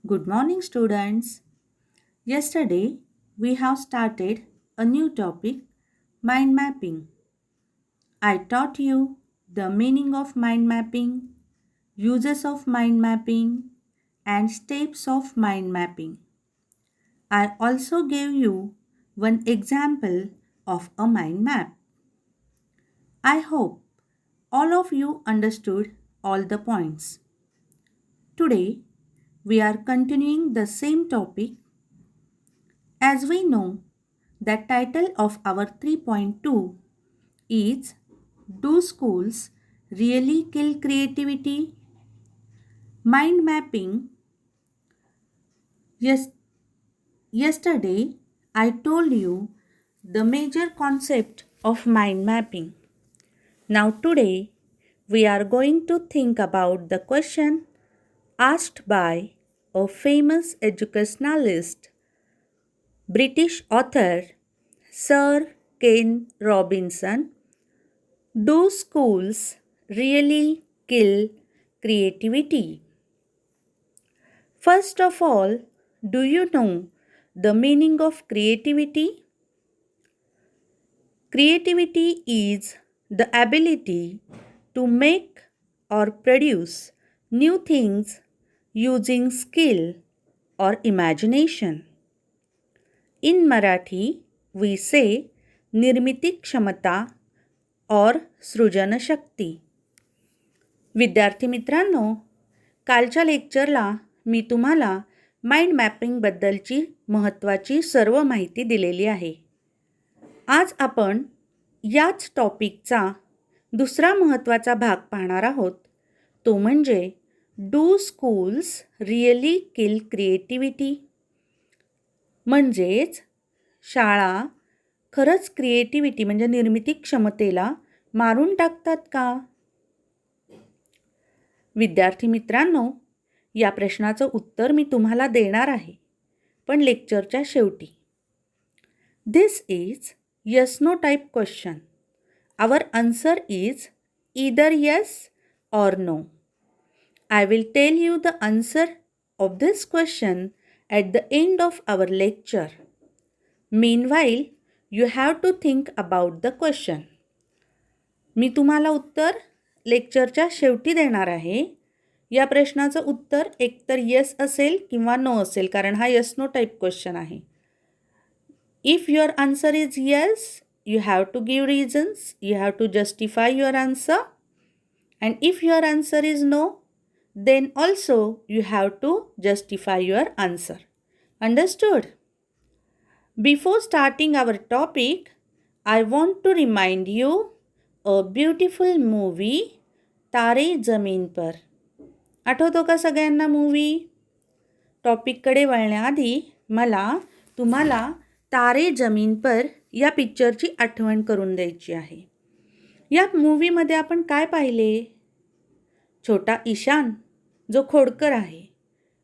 Good morning, students. Yesterday, we have started a new topic, mind mapping. I taught you the meaning of mind mapping, uses of mind mapping, and steps of mind mapping. I also gave you one example of a mind map. I hope all of you understood all the points. Today, we are continuing the same topic. As we know, the title of our 3.2 is Do Schools Really Kill Creativity? Mind mapping. Yes, yesterday I told you the major concept of mind mapping. Now today we are going to think about the question asked by a famous educationalist, British author Sir Ken Robinson. Do schools really kill creativity? First of all, do you know the meaning of creativity? Creativity is the ability to make or produce new things using skill or imagination. In Marathi, we say निर्मिती क्षमता और सृजनशक्ती. विद्यार्थी मित्रांनो, कालच्या लेक्चरला मी तुम्हाला mind मॅपिंगबद्दलची महत्त्वाची सर्व माहिती दिलेली आहे. आज आपण याच टॉपिकचा दुसरा महत्त्वाचा भाग पाहणार आहोत. तो म्हणजे do schools really kill creativity? म्हणजेच शाळा खरंच क्रिएटिव्हिटी म्हणजे निर्मिती क्षमतेला मारून टाकतात का? विद्यार्थी मित्रांनो, या प्रश्नाचं उत्तर मी तुम्हाला देणार आहे, पण लेक्चरच्या शेवटी. दिस is yes no type question. Our answer is either yes or no. I will tell you the answer of this question at the end of our lecture. Meanwhile, you have to think about the question. मी तुम्हाला उत्तर लेक्चरच्या शेवटी देणार आहे. या प्रश्नाचं उत्तर एकतर येस असेल किंवा नो असेल, कारण हा येस नो टाईप क्वेश्चन आहे. If your answer is yes, you have to give reasons, you have to justify your answer. And if your answer is no, then also you have to justify your answer. Understood? Before starting our topic, I want to remind you a beautiful movie, तारे जमीन पर. आठवतो का सगळ्यांना movie? टॉपिककडे वळण्याआधी मला तुम्हाला तारे जमीन पर या पिक्चरची आठवण करून द्यायची आहे. या मूवीमध्ये आपण काय पाहिले? छोटा ईशान जो खोडकर आहे,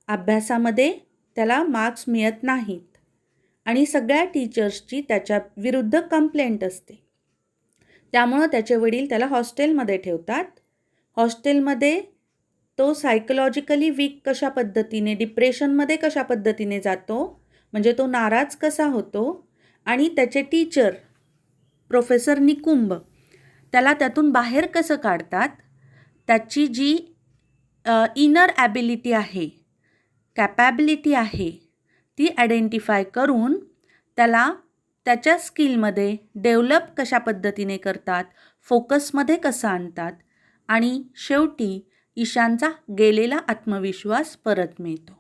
अभ्यासामध्ये त्याला मार्क्स मिळत नाहीत आणि सगळ्या टीचर्सची त्याच्या विरुद्ध कंप्लेंट असते. त्यामुळं त्याचे वडील त्याला हॉस्टेलमध्ये ठेवतात. हॉस्टेलमध्ये तो सायकोलॉजिकली वीक कशा पद्धतीने, डिप्रेशनमध्ये कशा पद्धतीने जातो, म्हणजे तो नाराज कसा होतो, आणि त्याचे टीचर प्रोफेसर निकुंब त्याला त्यातून बाहेर कसं काढतात, त्याची जी इनर ॲबिलिटी आहे, कॅपॅबिलिटी आहे, ती आयडेंटिफाय करून त्याला त्याच्या स्किलमध्ये डेव्हलप कशा पद्धतीने करतात, फोकसमध्ये कसं आणतात, आणि शेवटी ईशानचा गेलेला आत्मविश्वास परत मिळतो.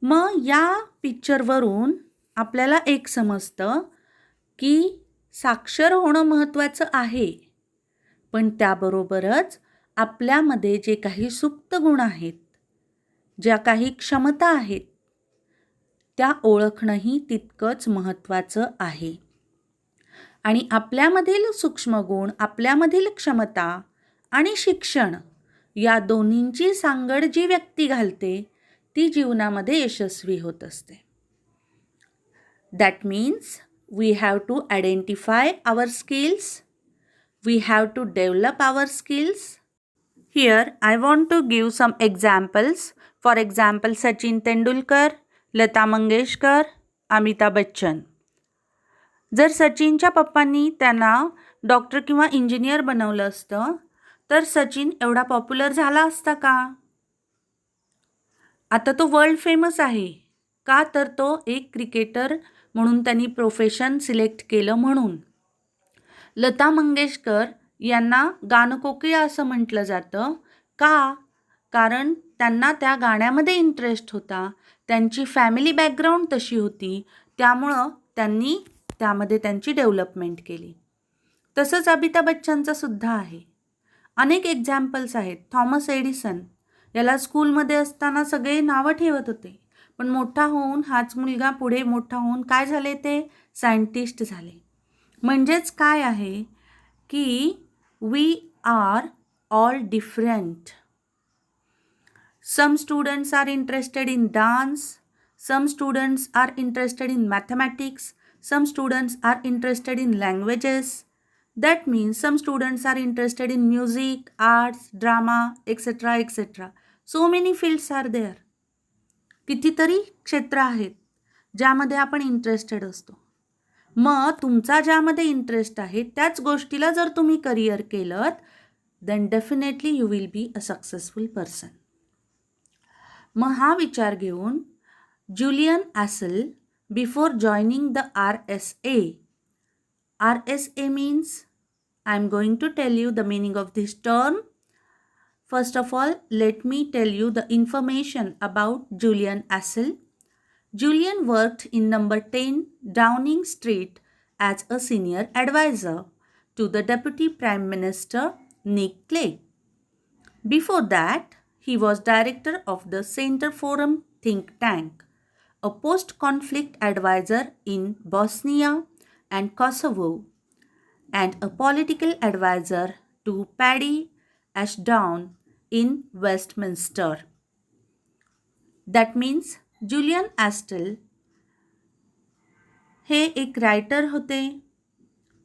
मग या पिक्चरवरून आपल्याला एक समजतं की साक्षर होणं महत्त्वाचं आहे, पण त्याबरोबरच आपल्यामध्ये जे काही सुप्त गुण आहेत, ज्या काही क्षमता आहेत, त्या ओळखणंही तितकंच महत्त्वाचं आहे. आणि आपल्यामधील सूक्ष्म गुण, आपल्यामधील क्षमता आणि शिक्षण या दोन्हींची सांगड जी व्यक्ती घालते, ती जीवनामध्ये यशस्वी होत असते. That means we have to identify our skills, we have to develop our skills. Here I want to give some examples. For example, Sachin Tendulkar, Lata Mangeshkar, Amitabh Bachchan. जर सचिनच्या पप्पांनी त्यांना डॉक्टर किंवा इंजिनियर बनवलं असतं तर सचिन एवढा popular झाला असता का? आता तो वर्ल्ड फेमस आहे का? तर तो एक क्रिकेटर म्हणून त्यांनी प्रोफेशन सिलेक्ट केलं म्हणून. लता मंगेशकर यांना गानकोकिळा असं म्हटलं जातं का? कारण त्यांना त्या गाण्यामध्ये इंटरेस्ट होता, त्यांची फॅमिली बॅकग्राऊंड तशी होती, त्यामुळं त्यांनी त्यामध्ये त्यांची डेव्हलपमेंट केली. तसंच अमिताभ बच्चनचं सुद्धा आहे. अनेक एक्झाम्पल्स आहेत. थॉमस एडिसन याला स्कूलमध्ये असताना सगळे नावं ठेवत होते, पण मोठा होऊन हाच मुलगा पुढे मोठा होऊन काय झाले? ते सायंटिस्ट झाले. म्हणजेच काय आहे की we are all different. Some students are interested in dance, some students are interested in mathematics, some students are interested in languages. That means some students are interested in music, arts, drama, etc. etc. So many fields are there. कितीतरी क्षेत्र आहेत ज्यामध्ये आपण interested असतो. मग तुमचा ज्यामध्ये interest आहे त्याच गोष्टीला जर तुम्ही करिअर केलं then definitely you will be a successful person. मग हा विचार घेऊन Julian ॲसल before joining the RSA. RSA means, I am going to tell you the meaning of this term. First of all, let me tell you the information about Julian Astle. Julian worked in number 10 Downing Street as a senior advisor to the Deputy Prime Minister Nick Clegg. Before that, he was director of the Center Forum think tank, a post-conflict advisor in Bosnia and Kosovo, and a political advisor to Paddy Ashdown in Westminster. That means Julian Astle हे एक writer होते.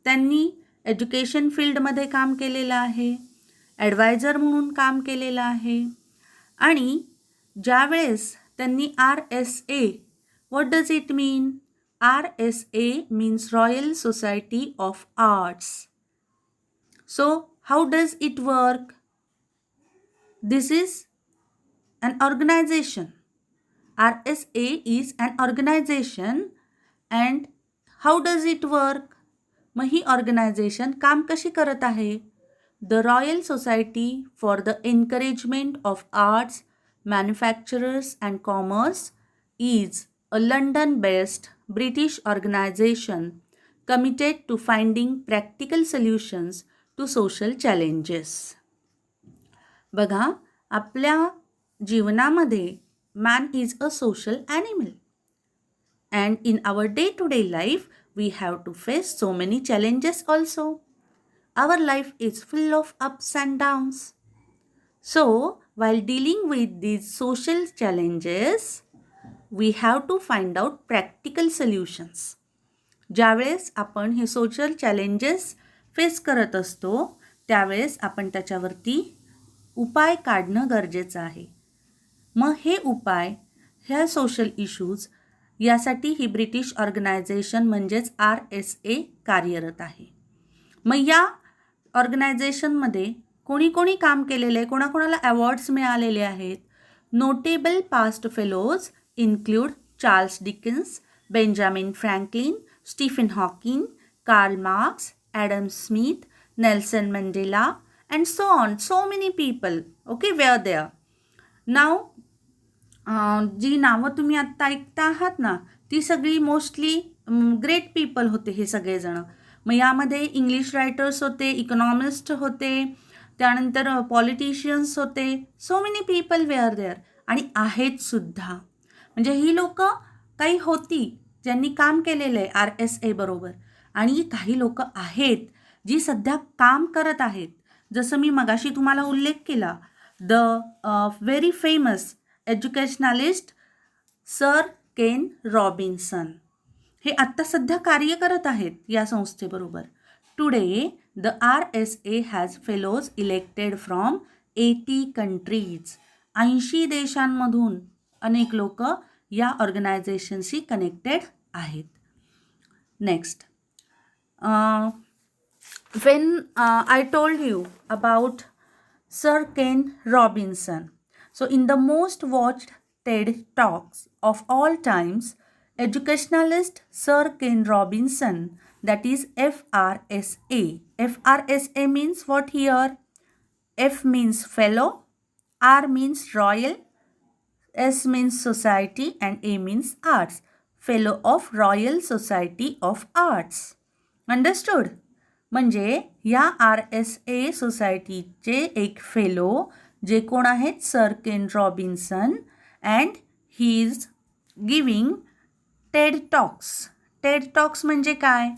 त्यांनी education फील्डमध्ये काम केलेलं आहे, adviser म्हणून काम केलेलं आहे. आणि ज्यावेळेस त्यांनी RSA, what does it mean? RSA means Royal Society of Arts. So how does it work? This is an organization. RSA is an organization and how does it work? मग ही ऑर्गनायझेशन काम कशी करत आहे? The Royal Society for the Encouragement of Arts, Manufacturers and Commerce is a London-based British organization committed to finding practical solutions to social challenges. बघा, आपल्या जीवनामध्ये man is a social animal. And in our day-to-day life, we have to face so many challenges also. Our life is full of ups and downs. So, while dealing with these social challenges, we have to find out practical solutions. ज्यावेळेस आपण हे social challenges face करत असतो त्यावेळेस आपण त्याच्यावरती उपाय काढणं गरजेचं आहे. मग हे उपाय, ह्या सोशल इश्यूज यासाठी ही ब्रिटिश ऑर्गनायझेशन म्हणजेच RSA कार्यरत आहे. मग या ऑर्गनायझेशनमध्ये कोणी कोणी काम केलेलं आहे, कोणाकोणाला अवॉर्ड्स मिळालेले आहेत? Notable past fellows include Charles Dickens, Benjamin Franklin, Stephen Hawking, Karl Marx, Adam Smith, Nelson Mandela and so on, so many people, okay, were there. Now, जी नावं तुम्ही आत्ता ऐकता आहात ना, ती सगळी मोस्टली ग्रेट पीपल होते हे सगळेजण. मग यामध्ये इंग्लिश रायटर्स होते, इकॉनॉमिस्ट होते, त्यानंतर पॉलिटिशियन्स होते, so many people were there आणि आहेत सुद्धा. म्हणजे ही लोक काही होती ज्यांनी काम केलेलं आहे RSA बरोबर, आणि काही लोक आहेत जी सध्या काम करत आहेत. जसं मी मगाशी तुम्हाला उल्लेख केला, the very famous educationalist sir Ken Robinson हे आत्ता सध्या कार्य करत आहेत या संस्थेबरोबर. Today the RSA has fellows elected from 80 countries, 80 देशांमधून अनेक लोक या ऑर्गनायझेशनशी कनेक्टेड आहेत. Next, when I told you about Sir Ken Robinson, so in the most watched TED Talks of all times, educationalist Sir Ken Robinson, that is FRSA. FRSA means what here? F means fellow, R means royal, S means society, and A means arts. Fellow of Royal Society of Arts. Understood? म्हणजे या RSA सोसायटीचे एक fellow जे कोण आहेत, sir Ken Robinson, and he is giving TED talks. TED talks म्हणजे काय?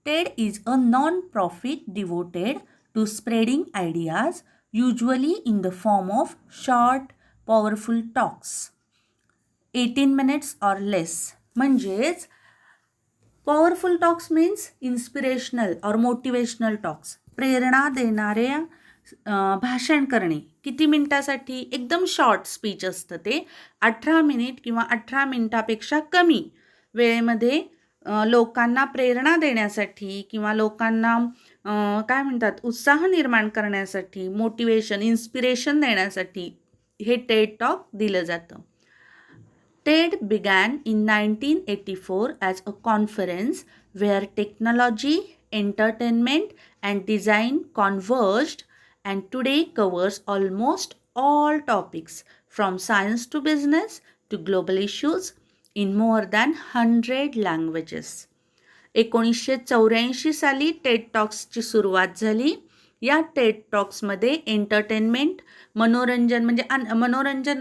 TED is a non profit devoted to spreading ideas, usually in the form of short powerful talks 18 minutes or less. म्हणजेच powerful talks means inspirational और motivational talks, प्रेरणा देणारे भाषण करणे. किती मिनिटासाठी? एकदम शॉर्ट स्पीच असतं ते, 18 मिनिट किंवा 18 मिनिटापेक्षा कमी वेळेमध्ये लोकांना प्रेरणा देण्यासाठी किंवा लोकांना काय म्हणतात, उत्साह निर्माण करण्यासाठी, मोटिवेशन, इन्स्पिरेशन देण्यासाठी हे टेड टॉक दिलं जातं. TED began in 1984 as a conference where technology, entertainment, and design converged, and today covers almost all topics from science to business to global issues in more than 100 languages. 1984 साली Ted टॉक्सची सुरुवात झाली. या Ted टॉक्समध्ये entertainment, मनोरंजन म्हणजे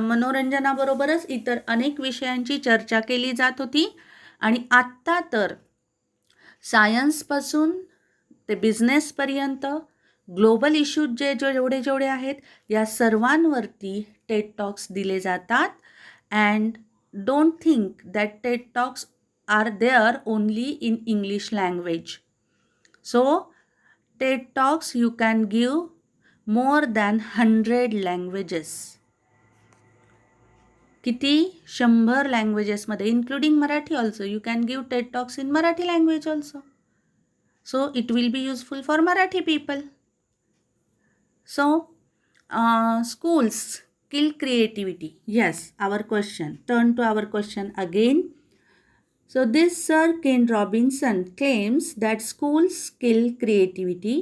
मनोरंजनाबरोबरच इतर अनेक विषयांची चर्चा केली जात होती. आणि आत्ता तर सायन्सपासून ते बिझनेसपर्यंत ग्लोबल इश्यूज जेवढे आहेत या सर्वांवरती टेड टॉक्स दिले जातात. And don't think that TED talks are there only in English language. So TED talks you can give more than 100 languages. किती? 100 लँग्वेजेसमध्ये, including Marathi also. You can give TED talks in Marathi language also. So it will be useful for Marathi people. So schools kill creativity. Yes, our question. Turn to our question again. So this Sir Ken Robinson claims that schools kill creativity,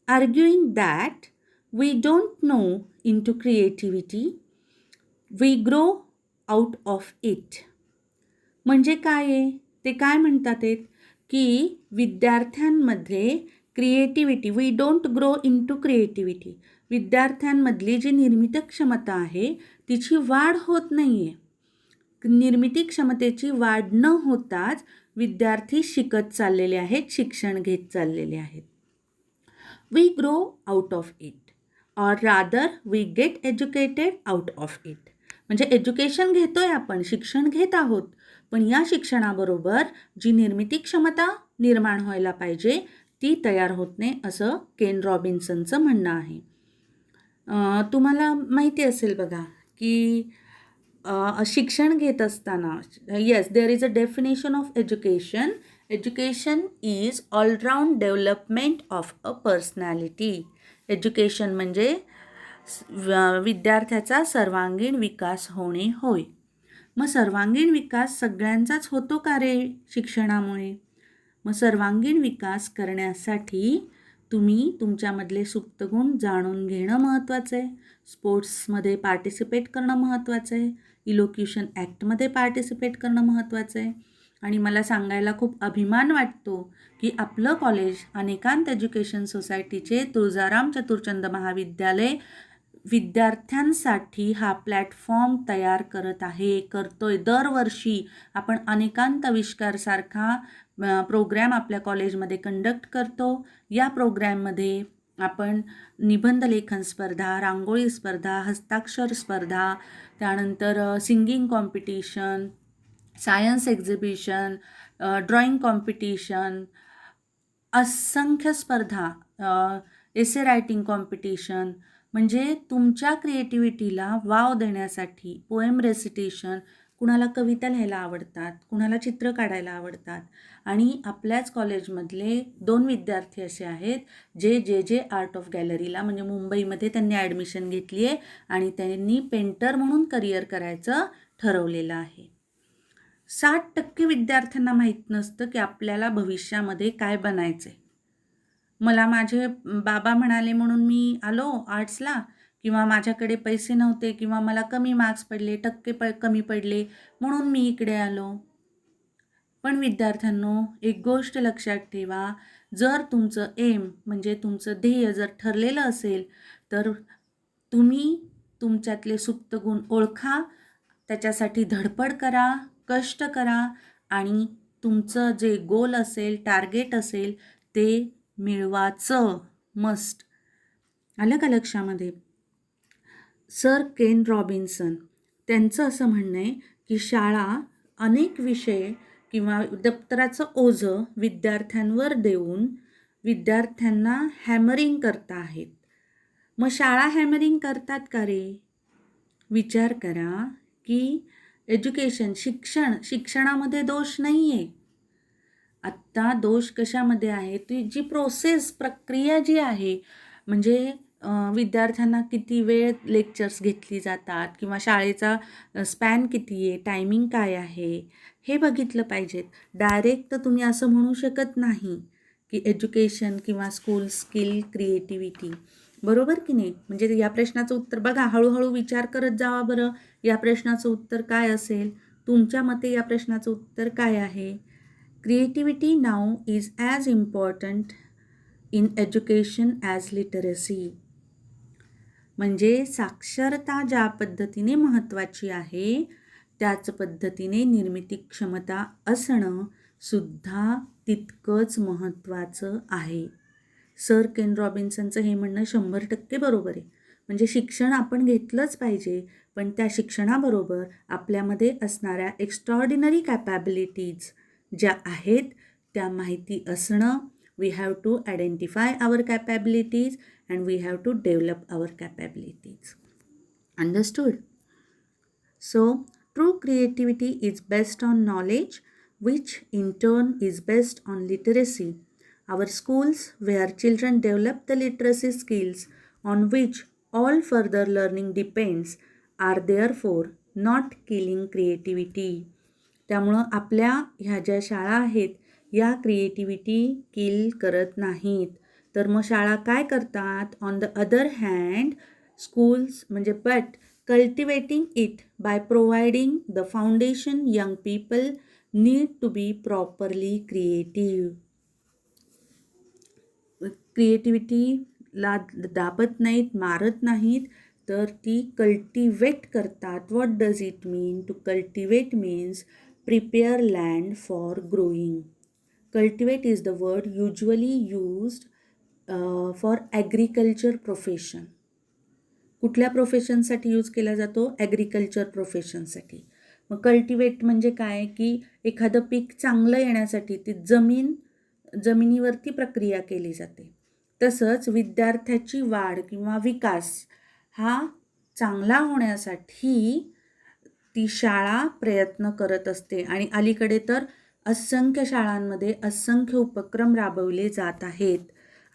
arguing that we don't know into creativity, we grow out of it. म्हणजे काय आहे ते? काय म्हणतात आहेत की विद्यार्थ्यांमध्ये creativity, we don't grow into creativity, विद्यार्थ्यांमधली जी निर्मिती क्षमता आहे तिची वाढ होत नाही आहे. निर्मिती क्षमतेची वाढ न होताच विद्यार्थी शिकत चाललेले आहेत, शिक्षण घेत चाललेले आहेत. We grow out of it or rather we get educated out of it. म्हणजे एज्युकेशन घेतोय आपण, शिक्षण घेत आहोत, पण या शिक्षणाबरोबर जी निर्मिती क्षमता निर्माण व्हायला पाहिजे ती तयार होत नाही, असं केन रॉबिन्सनचं म्हणणं आहे. तुम्हाला माहिती असेल बघा की शिक्षण घेत असताना, yes, there is a definition of education. Education is all-round development of a personality. एज्युकेशन म्हणजे विद्यार्थ्याचा सर्वांगीण विकास होणे होय. मग सर्वांगीण विकास सगळ्यांचाच होतो का रे शिक्षणामुळे? मग सर्वांगीण विकास करण्यासाठी तुम्ही तुमच्यामधले सुप्त गुण जाणून घेणं महत्त्वाचं आहे. स्पोर्ट्समध्ये पार्टिसिपेट करणं महत्त्वाचं आहे. इलोक्युशन ॲक्टमध्ये पार्टिसिपेट करणं महत्त्वाचं आहे. आणि मला सांगायला खूप अभिमान वाटतो की आपलं कॉलेज अनेकांत एज्युकेशन सोसायटीचे तुळजाराम चतुरचंद महाविद्यालय विद्यार्थ्यांसाठी हा प्लॅटफॉर्म तयार करतोय. दरवर्षी आपण अनेकांत आविष्कारसारखा प्रोग्रॅम आपल्या कॉलेजमध्ये कंडक्ट करतो. या प्रोग्रॅममध्ये आपण निबंध लेखन स्पर्धा, रांगोळी स्पर्धा, हस्ताक्षर स्पर्धा, त्यानंतर singing competition, science exhibition, drawing competition, असंख्य स्पर्धा, एसे रायटिंग कॉम्पिटिशन, म्हणजे तुमच्या क्रिएटिव्हिटीला वाव देण्यासाठी पोएम रेसिटेशन, कुणाला कविता लिहायला आवडतात, कुणाला चित्र काढायला आवडतात. आणि आपल्याच कॉलेजमधले 2 विद्यार्थी असे आहेत जे आर्ट ऑफ गॅलरीला म्हणजे मुंबईमध्ये त्यांनी ॲडमिशन घेतली आहे आणि त्यांनी पेंटर म्हणून करिअर करायचं ठरवलेलं आहे. 60% विद्यार्थ्यांना माहीत नसतं की आपल्याला भविष्यामध्ये काय बनायचं आहे. मला माझे बाबा म्हणाले म्हणून मी आलो आर्ट्सला, किंवा माझ्याकडे पैसे नव्हते, किंवा मला कमी मार्क्स पडले, टक्के कमी पडले म्हणून मी इकडे आलो. पण विद्यार्थ्यांनो, एक गोष्ट लक्षात ठेवा, जर तुमचं एम म्हणजे तुमचं ध्येय जर ठरलेलं असेल तर तुम्ही तुमच्यातले सुप्त गुण ओळखा, त्याच्यासाठी धडपड करा, कष्ट करा आणि तुमचं जे गोल असेल, टार्गेट असेल ते मिळवाचं मस्ट. आलं का लक्षामध्ये? सर केन रॉबिन्सन त्यांचं असं म्हणणं आहे की शाळा अनेक विषय किंवा दप्तराचं ओझं विद्यार्थ्यांवर देऊन विद्यार्थ्यांना हॅमरिंग करता आहेत. मग शाळा हॅमरिंग करतात का रे? विचार करा की शिक्षणामध्ये दोष नाही आहे. आत्ता दोष कशामध्ये आहे? ती जी प्रक्रिया जी आहे, म्हणजे विद्यार्थ्यांना किती वेळ लेक्चर्स घेतली जातात किंवा शाळेचा स्पॅन किती आहे, टायमिंग काय आहे, हे बघितलं पाहिजेत. डायरेक्ट तुम्ही असं म्हणू शकत नाही की एज्युकेशन किंवा स्कूल स्किल क्रिएटिव्हिटी, बरोबर की नाही? म्हणजे या प्रश्नाचं उत्तर बघा, हळूहळू विचार करत जावा बरं. या प्रश्नाचं उत्तर काय असेल? तुमच्या मते या प्रश्नाचं उत्तर काय आहे? Creativity now is as important in education as literacy. म्हणजे साक्षरता ज्या पद्धतीने महत्त्वाची आहे त्याच पद्धतीने निर्मिती क्षमता असणं सुद्धा तितकंच महत्त्वाचं आहे. सर केन रॉबिन्सनचं हे म्हणणं 100% बरोबर आहे. म्हणजे शिक्षण आपण घेतलंच पाहिजे, पण त्या शिक्षणाबरोबर आपल्यामध्ये असणाऱ्या एक्स्ट्रॉर्डिनरी कॅपॅबिलिटीज ज्या आहेत त्या माहिती असणं. We have to identify our capabilities and we have to develop our capabilities. Understood? So, true creativity is based on knowledge, which in turn is based on literacy. Our schools, where children develop the literacy skills on which all further learning depends, are therefore not killing creativity. त्यामुळं आपल्या ह्या ज्या शाळा आहेत या creativity किल करत नाहीत. तर मग शाळा काय करतात? On the other hand schools म्हणजे but cultivating it by providing the foundation young people need to be properly creative. क्रिएटिव्हिटीला दाबत नाहीत, मारत नाहीत, तर ती कल्टिवेट करतात. What does it mean? To cultivate means prepare land for growing. Cultivate is the word usually used for agriculture profession. कुठल्या प्रोफेशनसाठी यूज केला जातो? Agriculture profession. मग कल्टिवेट म्हणजे काय? की एखादं पीक चांगलं येण्यासाठी ती जमिनीवरती प्रक्रिया केली जाते. तसंच विद्यार्थ्याची वाढ किंवा विकास हा चांगला होण्यासाठी ती शाळा प्रयत्न करत असते. आणि अलीकडे तर असंख्य शाळांमध्ये असंख्य उपक्रम राबवले जात आहेत.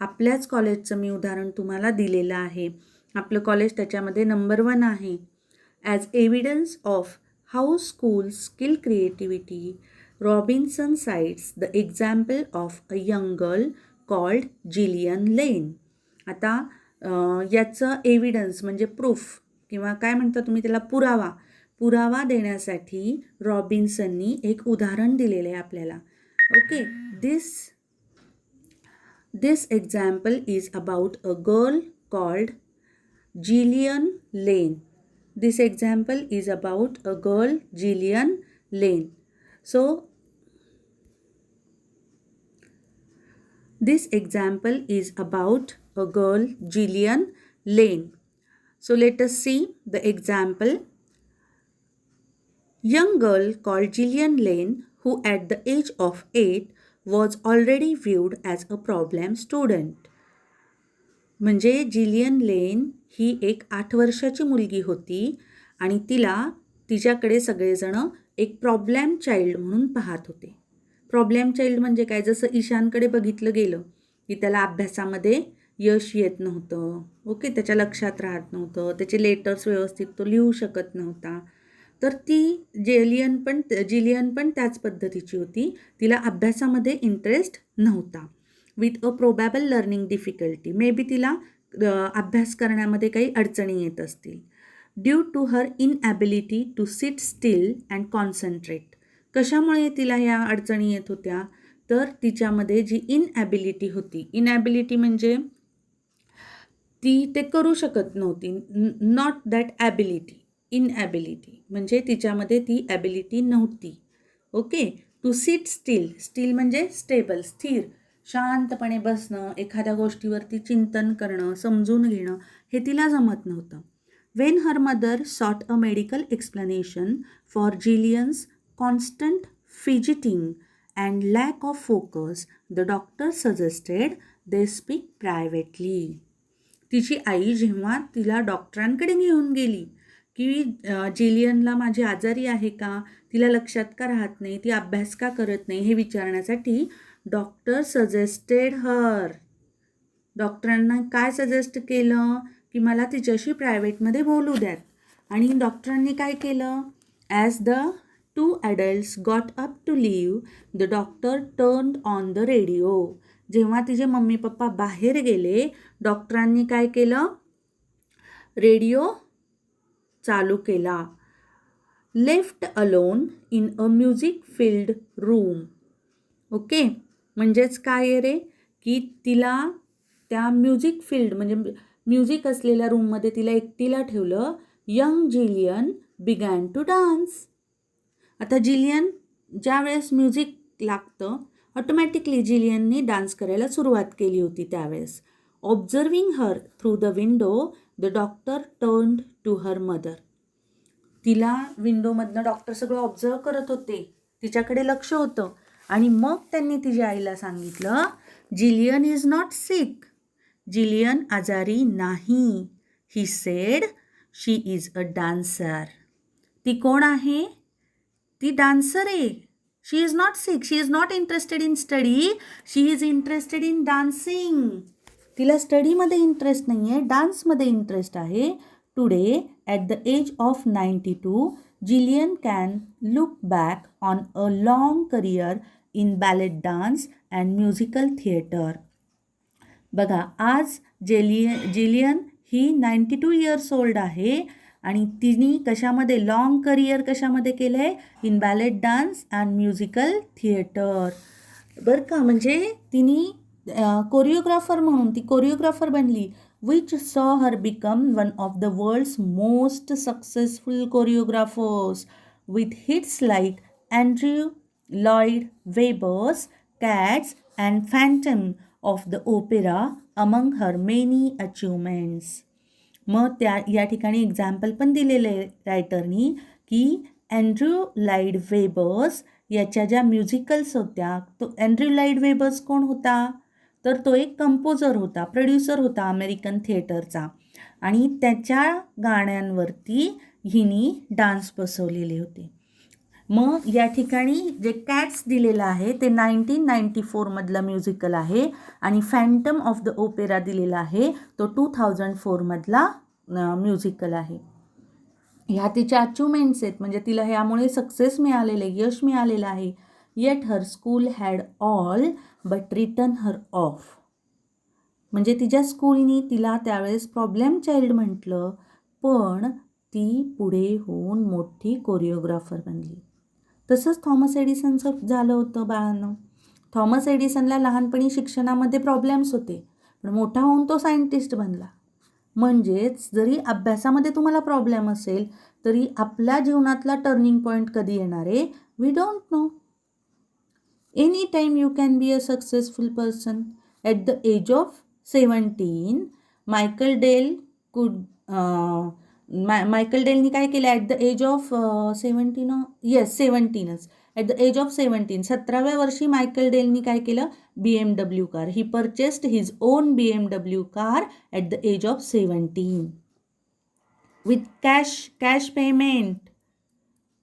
आपल्याच कॉलेजचं मी उदाहरण तुम्हाला दिलेलं आहे. आपलं कॉलेज त्याच्यामध्ये नंबर 1 आहे. As evidence of how school skill creativity, Robinson cites the example of a young girl called Gillian Lynne. आता याचं एव्हिडन्स म्हणजे प्रूफ किंवा काय म्हणता तुम्ही त्याला, पुरावा देण्यासाठी रॉबिन्सननी एक उदाहरण दिलेलं आहे आपल्याला. Okay, This example is about a girl called Gillian Lane. This example is about a girl Gillian Lane. So, this example is about a girl Gillian Lane. So, let us see the example. Young girl called Gillian Lane, who at the age of 8 was already viewed as a problem student. म्हणजे Jillian लेन ही एक 8 वर्षाची मुलगी होती आणि तिच्याकडे सगळेजणं एक problem child म्हणून पाहत होते. प्रॉब्लेम चाइल्ड म्हणजे काय, जसं ईशानकडे बघितलं गेलं की त्याला अभ्यासामध्ये यश येत नव्हतं, ओके, त्याच्या लक्षात राहत नव्हतं, त्याचे लेटर्स व्यवस्थित तो लिहू शकत नव्हता. तर जिलियन पण त्याच पद्धतीची होती. तिला अभ्यासामध्ये इंटरेस्ट नव्हता. With a probable learning difficulty, maybe तिला अभ्यास करण्यामध्ये काही अडचणी येत असतील. Due to her inability to sit still and concentrate. कशामुळे तिला ह्या अडचणी येत होत्या, तर तिच्यामध्ये जी इनॲबिलिटी होती, इनॲबिलिटी म्हणजे ती ते करू शकत नव्हती, नॉट दॅट ॲबिलिटी, इनॲबिलिटी म्हणजे तिच्यामध्ये ती ॲबिलिटी नव्हती. Okay. To sit still, still म्हणजे स्टेबल, स्थिर, शांतपणे बसणं, एखाद्या गोष्टीवरती चिंतन करणं, समजून घेणं, हे तिला जमत नव्हतं. When her mother sought a medical explanation for Gillian's constant fidgeting and lack of focus, the doctor suggested they speak privately. तिची आई जेव्हा तिला डॉक्टरांकडे घेऊन गेली की जिलियनला माझी आजारी आहे का, तिला लक्षात का राहत नाही, ती अभ्यास का करत नाही, हे विचारण्यासाठी डॉक्टर सजेस्टेड हर, डॉक्टरांना काय सजेस्ट केलं की मला तिच्याशी प्रायव्हेटमध्ये बोलू द्यात. आणि डॉक्टरांनी काय केलं, as the 2 adults got up to leave, the doctor turned on the radio. जेव्हा तिचे मम्मी पप्पा बाहेर गेले, डॉक्टरांनी काय केलं, रेडिओ चालू केला. Left alone in a music field room. Okay, म्हणजेच काय आहे रे, की तिला त्या म्युझिक फील्ड म्हणजे म्युझिक असलेल्या रूममध्ये तिला एकटीला ठेवलं. Young Gillian began to dance. आता जिलियन ज्या वेळेस म्युझिक लागतं, ऑटोमॅटिकली जिलियनने डान्स करायला सुरुवात केली होती त्यावेळेस. Observing her through the window, the doctor turned to her mother. तिला विंडोमधनं डॉक्टर सगळं ऑब्झर्व करत होते, तिच्याकडे लक्ष होतं. आणि मग त्यांनी तिच्या आईला सांगितलं, Gillian is not sick, Gillian आजारी नाही. He said she is a dancer. ती कोण आहे, ती डान्सर आहे. She is not sick, she is not interested in study, she is interested in dancing. तिला स्टडीमध्ये इंटरेस्ट नाही आहे, डान्समध्ये इंटरेस्ट आहे. Today at the age of 92, Gillian can look back on a long career in ballet dance and musical theatre. बघा, आज Jillian ही 92 years old आहे आणि तिने कशामध्ये लाँग करिअर कशामध्ये केलं आहे, in ballet dance and musical theatre. बरं का, म्हणजे तिने कोरिओग्राफर म्हणून ती कोरिओग्राफर बनली, which saw her become one of the world's most successful choreographers with hits like Andrew Lloyd Webber's Cats and Phantom of the Opera among her many achievements. मग या ठिकाणी एक्झाम्पल पण दिलेलं आहे रायटरनी की अँड्र्यू लाईड वेबर्स याच्या ज्या musicals होत्या, तो अँड्र्यू लाईड वेबर्स कोण होता, तर तो एक कंपोजर होता, प्रोड्युसर होता अमेरिकन थिएटरचा. आणि त्याच्या गाण्यांवरती हिनी डान्स बसवलेले होते. मग या ठिकाणी जे कॅट्स दिलेलं आहे ते 1994 मधलं म्युझिकल आहे आणि फॅन्टम ऑफ द ओपेरा दिलेला आहे तो 2004 मधला म्युझिकल आहे. ह्या तिच्या अचिव्हमेंट्स आहेत, म्हणजे तिला ह्यामुळे सक्सेस मिळालेलं आहे, यश मिळालेलं आहे. Yet her school had all but written her off. म्हणजे तिच्या स्कूलनी तिला त्यावेळेस प्रॉब्लेम चाइल्ड म्हटलं, पण ती पुढे होऊन मोठी कोरिओग्राफर बनली. तसंच थॉमस एडिसनचं झालं होतं बाळांनो. थॉमस एडिसनला लहानपणी शिक्षणामध्ये प्रॉब्लेम्स होते, पण मोठा होऊन तो सायंटिस्ट बनला. म्हणजेच जरी अभ्यासामध्ये तुम्हाला प्रॉब्लेम असेल तरी आपल्या जीवनातला टर्निंग पॉईंट कधी येणार आहे, we don't know. Any time you can be a successful person. At the age of 17, Michael Dell could Michael डेलनी काय केलं at the age of 17 yes 17च ॲट द एज ऑफ 17 17व्या वर्षी मायकल डेलनी काय केलं BMW car he purchased his own BMW car at the age of 17 with cash payment.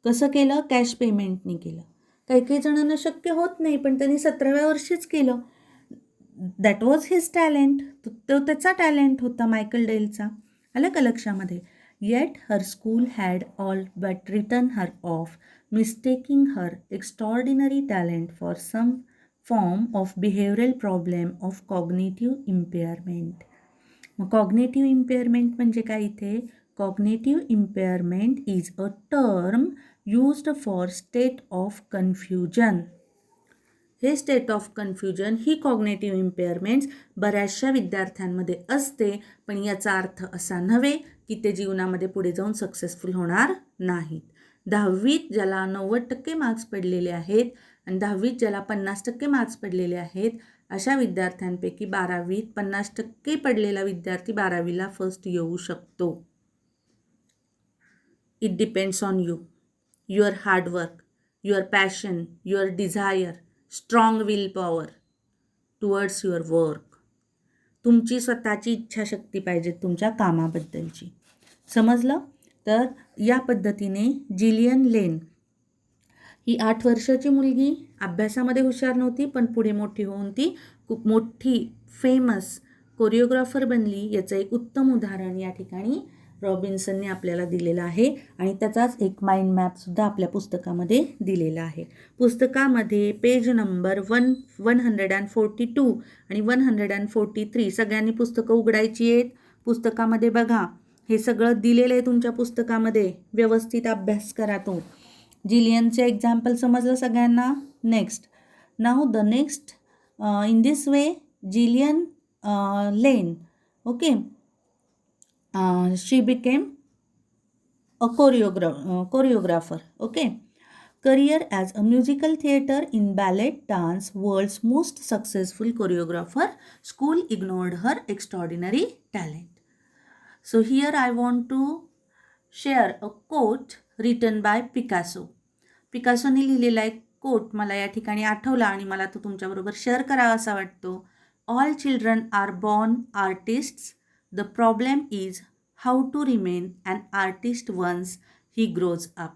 कसं केलं कॅश पेमेंटनी केलं. काही जणांना शक्य होत नाही पण त्यांनी 17व्या वर्षीच केलं. That was his talent. तो त्याचा टॅलेंट होता मायकल डेलचा. आलं का लक्षामध्ये. Yet her school had all but written her off mistaking her extraordinary talent for some form of behavioural problem of cognitive impairment. मग कॉग्नेटिव्ह इम्पेअरमेंट म्हणजे काय इथे cognitive impairment is a term used for state of confusion. हे state of confusion ही cognitive impairments बऱ्याचशा विद्यार्थ्यांमध्ये असते पण याचा अर्थ असा नव्हे की ते जीवनामध्ये पुढे जाऊन सक्सेसफुल होणार नाहीत. 10वीत ज्याला 90% मार्क्स पडलेले आहेत आणि 10वीत ज्याला 50% मार्क्स पडलेले आहेत अशा विद्यार्थ्यांपैकी 12वीत 50% पडलेला विद्यार्थी 12वीला फर्स्ट येऊ शकतो. It depends on you, your hard work, your passion, your desire, strong willpower towards your work. तुमची स्वतःची इच्छाशक्ती पाहिजे तुमच्या कामाबद्दलची. समजलं. तर या पद्धतीने जिलियन लेन ही 8 वर्षाची मुलगी अभ्यासामध्ये हुशार नव्हती पण पुढे मोठी होऊन ती खूप मोठी फेमस कोरिओग्राफर बनली. याचं एक उत्तम उदाहरण या ठिकाणी रॉबिन्सनने आपल्याला दिलेलं आहे आणि त्याचाच एक माइंड मॅपसुद्धा आपल्या पुस्तकामध्ये दिलेला आहे. पुस्तकामध्ये पेज नंबर 142 आणि 143 सगळ्यांनी पुस्तकं उघडायची आहेत. पुस्तकामध्ये बघा हे सगळं दिलेलं आहे तुमच्या पुस्तकामध्ये. व्यवस्थित अभ्यास करा तो. जिलियनचे एक्झाम्पल समजलं सगळ्यांना. नेक्स्ट नाव the next in this way Gillian Lynne okay she became a choreographer. Okay, career as a musical theater in ballet dance, world's most successful choreographer. School ignored her extraordinary talent. So here I want to share a quote written by Picasso. पिकासोने लिहिलेला एक coat मला या ठिकाणी आठवला आणि मला तो तुमच्याबरोबर शेअर करावा असा वाटतो. All children are born artists. The problem is how to remain an artist once he grows up.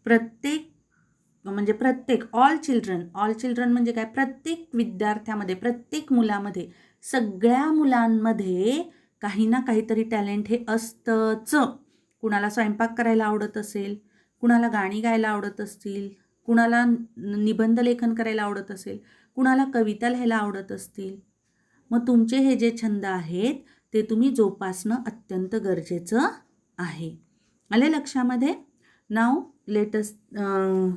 प्रत्येक ऑल चिल्ड्रन म्हणजे काय प्रत्येक विद्यार्थ्यामध्ये प्रत्येक मुलामध्ये सगळ्या मुलांमध्ये काही ना काहीतरी टॅलेंट हे असतंच. कुणाला स्वयंपाक करायला आवडत असेल, कुणाला गाणी गायला आवडत असतील, कुणाला निबंध लेखन करायला आवडत असेल, कुणाला कविता लिहायला आवडत असतील. मग तुमचे हे जे छंद आहेत ते तुम्ही जोपासणं अत्यंत गरजेचं आहे. आले लक्षामध्ये. Now let us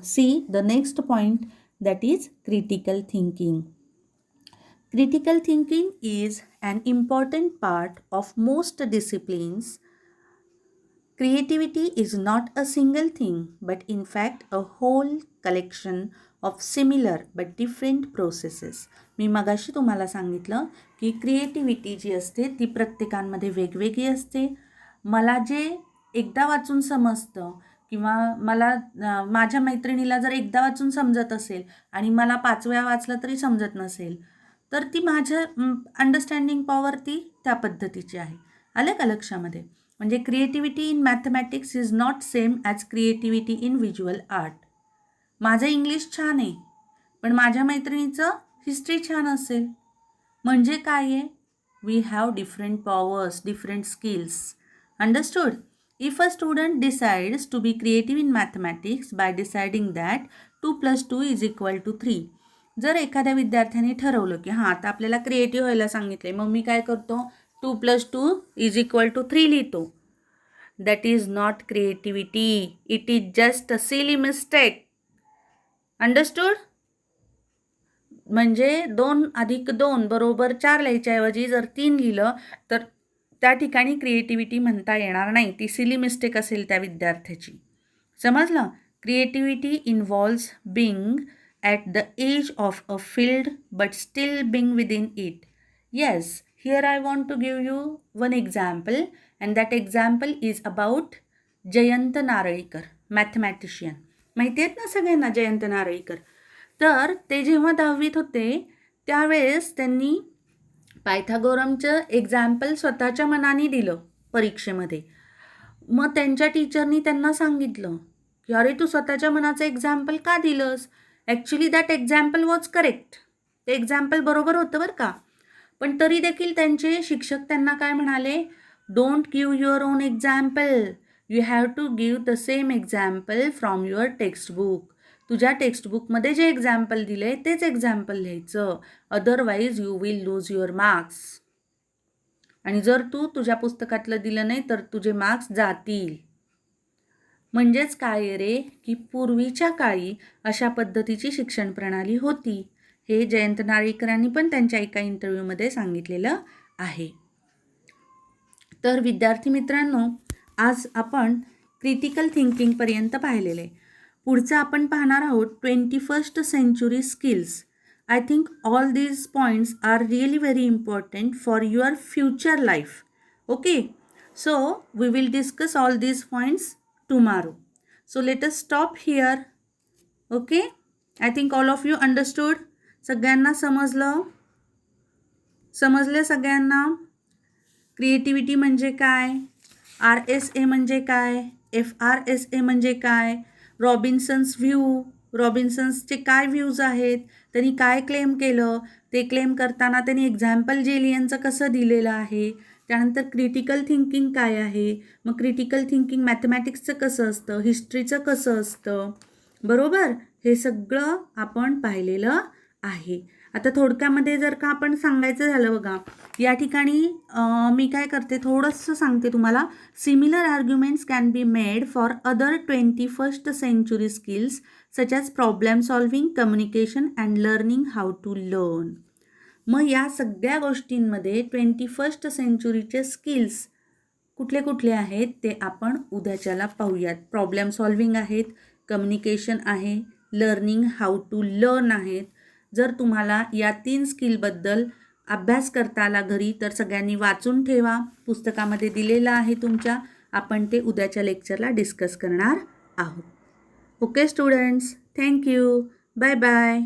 see the next point that is critical thinking. Critical thinking is an important part of most disciplines. Creativity is not a single thing, but in fact a whole collection of similar but different processes. मी मगाशी तुम्हाला सांगितलं की creativity जी असते ती प्रत्येकांमध्ये वेगवेगळी असते. मला जे एकदा वाचून समजतं किंवा मला माझ्या मैत्रिणीला जर एकदा वाचून समजत असेल आणि मला 5 वेळा वाचलं तरी समजत नसेल तर ती माझ्या अंडरस्टँडिंग पॉवर ती त्या पद्धतीची आहे. आलं का लक्षामध्ये. म्हणजे creativity in mathematics is not same as creativity in visual art. माझं इंग्लिश छान आहे पण माझ्या मैत्रिणीचं हिस्ट्री छान असेल. म्हणजे काय आहे we have different powers, different skills. Understood. If a student decides to be creative in mathematics by deciding that 2+2 = 3. जर एखाद्या विद्यार्थ्याने ठरवलं की हां आता आपल्याला क्रिएटिव्ह व्हायला सांगितले मग मी काय करतो 2+2 = 3 लिहितो. That is not creativity. It is just a silly mistake. Understood. म्हणजे 2 + 2 = 4 लिहायच्याऐवजी जर 3 लिहिलं तर त्या ठिकाणी क्रिएटिव्हिटी म्हणता येणार नाही. ती सिली मिस्टेक असेल त्या विद्यार्थ्याची. समजलं. Creativity involves being at the edge of a field but still being within it. Yes, here I want to give you one example. And that example is about Jayant Narlikar, mathematician. माहिती आहेत ना सगळ्यांना जयंत नारळीकर. तर ते जेव्हा 10वीत होते त्यावेळेस त्यांनी पायथागोरमचं एक्झाम्पल स्वतःच्या मनाने दिलं परीक्षेमध्ये. मग त्यांच्या टीचरनी त्यांना सांगितलं की अरे तू स्वतःच्या मनाचं एक्झाम्पल का दिलंस? Actually that example was correct. ते एक्झाम्पल बरोबर होतं बरं का. पण तरी देखील त्यांचे शिक्षक त्यांना काय म्हणाले, don't give your own example, you have to give the same example from your textbook. तुझ्या टेक्स्टबुकमध्ये जे एक्झाम्पल दिले तेच एक्झाम्पल लिहायचं, otherwise you will lose your marks. आणि जर तू तुझ्या पुस्तकातलं दिलं नाही तर तुझे मार्क्स जातील. म्हणजेच काय रे की पूर्वीच्या काळी अशा पद्धतीची शिक्षण प्रणाली होती. हे जयंत नारळीकरांनी पण त्यांच्या एका इंटरव्ह्यूमध्ये सांगितलेलं आहे. तर विद्यार्थी मित्रांनो, आज आपण क्रिटिकल थिंकिंगपर्यंत पाहिलेलं आहे. पुढचं आपण पाहणार आहोत 21st century skills. I think all these points are really very important for your future life. Okay, so we will discuss all these points tomorrow. So let us stop here. Okay, I think all of you understood. सगळ्यांना समजले सगळ्यांना? Creativity म्हणजे काय, RSA म्हणजे काय, FRSA म्हणजे काय, रॉबिन्सन्सचे काय व्ह्यूज आहेत, त्यांनी काय क्लेम केलं, ते क्लेम करताना त्यांनी एक्झाम्पल जेलियनचं कसं दिलेलं आहे, त्यानंतर क्रिटिकल थिंकिंग काय आहे, मग क्रिटिकल थिंकिंग मॅथमॅटिक्सचं कसं असतं, हिस्ट्रीचं कसं असतं, बरोबर, हे सगळं आपण पाहिलेलं आहे. आता थोडक्यामध्ये जर का आपण सांगायचं झालं बघा, या ठिकाणी मी काय करते थोडंसं सांगते तुम्हाला. Similar arguments can be made for other 21st century skills such as problem solving, communication and learning how to learn. मग या सगळ्या गोष्टींमध्ये 21st सेंचुरीचे स्किल्स कुठले कुठले आहेत ते आपण उद्याच्याला पाहूयात. प्रॉब्लेम सॉल्विंग आहेत, कम्युनिकेशन आहे, लर्निंग हाऊ टू लर्न आहेत. जर तुम्हाला या 3 स्किलबद्दल अभ्यास करता आला घरी तर सगळ्यांनी वाचून ठेवा, पुस्तकामध्ये दिलेलं आहे तुमच्या. आपण ते उद्याच्या लेक्चरला डिस्कस करणार आहोत. Okay students, thank you, bye bye.